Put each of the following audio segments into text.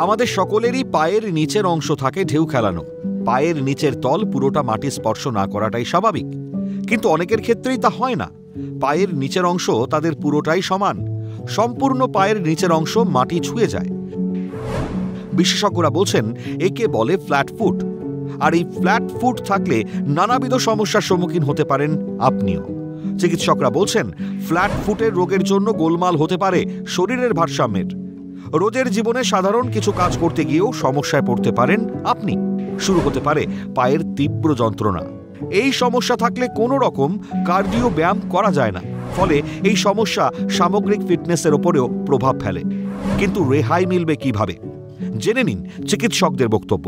আমাদের সকলেরই পায়ের নিচের অংশ থাকে ঢেউ খেলানো। পায়ের নিচের তল পুরোটা মাটি স্পর্শ না করাটাই স্বাভাবিক, কিন্তু অনেকের ক্ষেত্রেই তা হয় না। পায়ের নিচের অংশ তাদের পুরোটাই সমান, সম্পূর্ণ পায়ের নিচের অংশ মাটি ছুঁয়ে যায়। বিশেষজ্ঞরা বলছেন একে বলে ফ্ল্যাট ফুট। আর এই ফ্ল্যাট ফুট থাকলে নানাবিধ সমস্যার সম্মুখীন হতে পারেন আপনিও। চিকিৎসকরা বলছেন ফ্ল্যাট ফুটের রোগের জন্য গোলমাল হতে পারে শরীরের ভারসাম্যের। রোজের জীবনে সাধারণ কিছু কাজ করতে গিয়েও সমস্যায় পড়তে পারেন আপনি। শুরু হতে পারে পায়ের তীব্র যন্ত্রণা। এই সমস্যা থাকলে কোনো রকম কার্ডিও ব্যায়াম করা যায় না, ফলে এই সমস্যা সামগ্রিক ফিটনেসের ওপরেও প্রভাব ফেলে। কিন্তু রেহাই মিলবে কিভাবে, জেনে নিন চিকিৎসকদের বক্তব্য।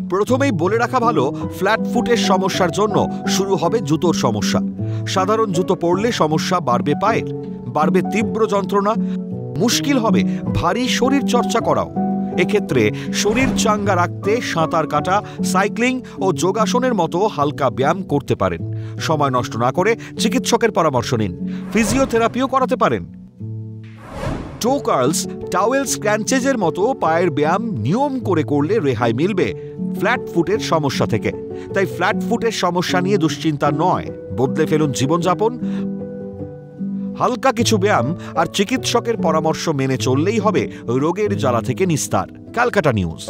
প্রথমেই বলে রাখা ভালো, ফ্ল্যাট ফুটের সমস্যার জন্য শুরু হবে জুতোর সমস্যা। সাধারণ জুতো পরলে সমস্যা বাড়বে পায়ের, বাড়বে তীব্র যন্ত্রণা, মুশকিল হবে ভারী শরীর চর্চা করাও। এক্ষেত্রে শরীর চাঙ্গা রাখতে সাঁতার কাটা, সাইক্লিং ও যোগাসনের মতো হালকা ব্যায়াম করতে পারেন। সময় নষ্ট না করে চিকিৎসকের পরামর্শ নিন। ফিজিওথেরাপিও করাতে পারেন। টো কার্লস, টাওয়েল স্ক্র্যাঞ্চেজের মতো পায়ের ব্যায়াম নিয়ম করে করলে রেহাই মিলবে ফ্ল্যাট ফুটের সমস্যা থেকে। তাই ফ্ল্যাট ফুটের সমস্যা নিয়ে দুশ্চিন্তা নয়, বদলে ফেলুন জীবনযাপন। হালকা কিছু ব্যায়াম আর চিকিৎসকের পরামর্শ মেনে চললেই হবে রোগের জ্বালা থেকে নিস্তার। ক্যালকাটা নিউজ।